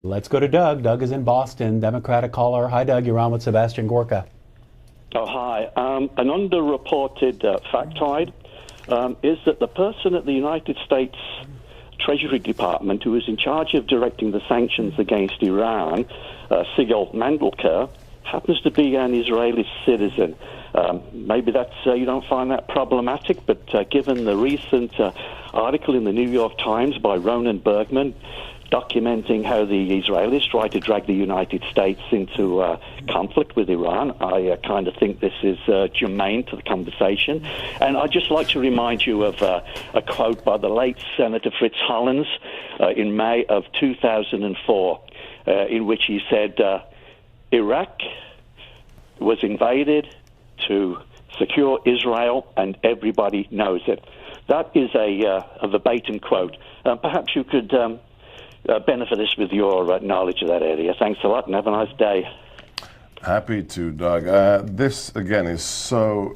Let's go to Doug. Doug is in Boston, Democratic caller. Hi, Doug. You're on with Sebastian Gorka. Oh, hi. An underreported factoid is that the person at the United States Treasury Department who is in charge of directing the sanctions against Iran, Sigal Mandelker, happens to be an Israeli citizen. Maybe that's you don't find that problematic, but given the recent article in the New York Times by Ronan Bergman documenting how the Israelis try to drag the United States into conflict with Iran, I kind of think this is germane to the conversation. And I'd just like to remind you of a quote by the late Senator Fritz Hollins in May of 2004, in which he said, Iraq was invaded to secure Israel, and everybody knows it. That is a verbatim quote. Perhaps you could benefit us with your knowledge of that area. Thanks a lot, and have a nice day. Happy to, Doug. This, again, is so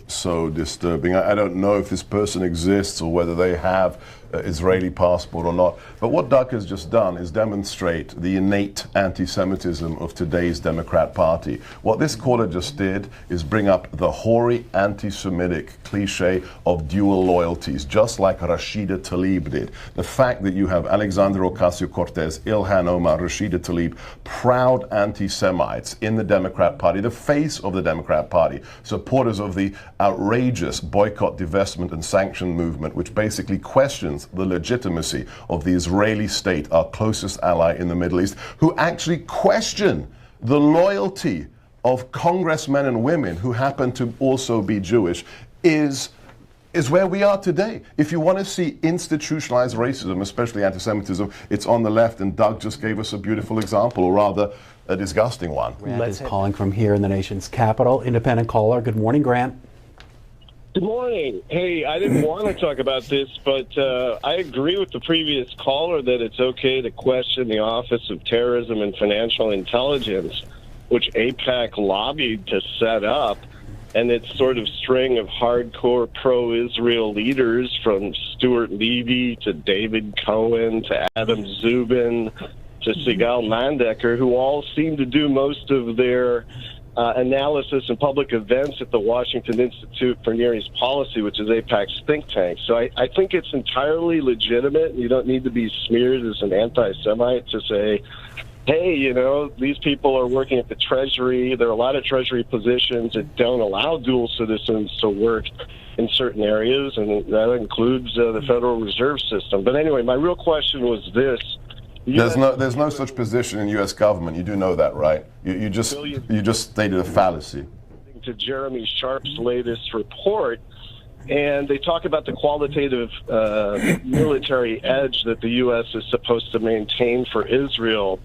disturbing. I don't know if this person exists or whether they have Israeli passport or not. But what Doug has just done is demonstrate the innate anti-Semitism of today's Democrat Party. What this caller just did is bring up the hoary anti-Semitic cliche of dual loyalties, just like Rashida Tlaib did. The fact that you have Alexandria Ocasio-Cortez, Ilhan Omar, Rashida Tlaib, proud anti-Semites in the Democrat Party, the face of the Democrat Party, supporters of the outrageous boycott, divestment, and sanction movement, which basically questions the legitimacy of the Israeli state, our closest ally in the Middle East, who actually question the loyalty of congressmen and women who happen to also be Jewish, is where we are today. If you want to see institutionalized racism, especially anti-Semitism, it's on the left, and Doug just gave us a beautiful example, or rather, a disgusting one. Grant is calling from here in the nation's capital. Independent caller. Good morning, Grant. Good morning. Hey, I didn't want to talk about this, but I agree with the previous caller that it's okay to question the Office of Terrorism and Financial Intelligence, which AIPAC lobbied to set up, and its sort of string of hardcore pro-Israel leaders from Stuart Levy to David Cohen to Adam Zubin to Sigal Mandelker, who all seem to do most of their analysis and public events at the Washington Institute for Near East Policy, which is AIPAC's think tank. So I think it's entirely legitimate. You don't need to be smeared as an anti-Semite to say, hey, you know, these people are working at the Treasury. There are a lot of Treasury positions that don't allow dual citizens to work in certain areas, and that includes the Federal Reserve System. But anyway, my real question was this. There's no such position in U.S. government. You do know that, right? You just stated a fallacy. To Jeremy Sharp's latest report, and they talk about the qualitative military edge that the U.S. is supposed to maintain for Israel,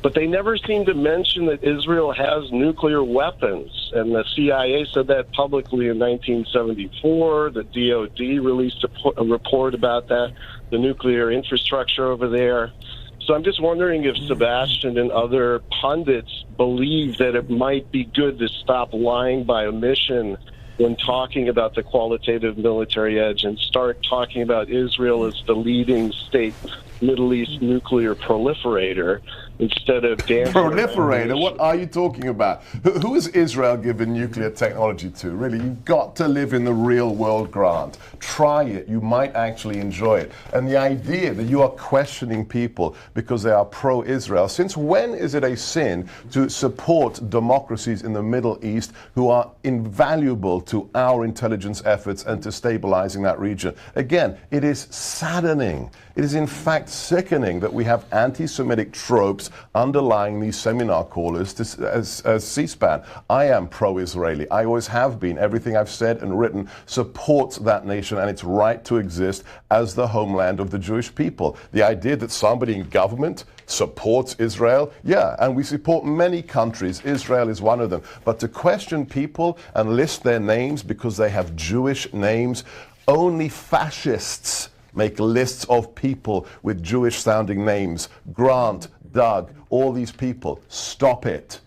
but they never seem to mention that Israel has nuclear weapons, and the CIA said that publicly in 1974. The DOD released a report about that, the nuclear infrastructure over there. So I'm just wondering if Sebastian and other pundits believe that it might be good to stop lying by omission when talking about the qualitative military edge and start talking about Israel as the leading state Middle East nuclear proliferator instead of dancing. Proliferator? What are you talking about? Who is Israel giving nuclear technology to? Really, you've got to live in the real world, Grant. Try it. You might actually enjoy it. And the idea that you are questioning people because they are pro-Israel, since when is it a sin to support democracies in the Middle East who are invaluable to our intelligence efforts and to stabilizing that region? Again, it is saddening. It is in fact sickening that we have anti-Semitic tropes underlying these seminar callers as C-SPAN. I am pro-Israeli. I always have been. Everything I've said and written supports that nation and its right to exist as the homeland of the Jewish people. The idea that somebody in government supports Israel, yeah, and we support many countries. Israel is one of them. But to question people and list their names because they have Jewish names, only fascists make lists of people with Jewish-sounding names. Grant, Doug, all these people. Stop it.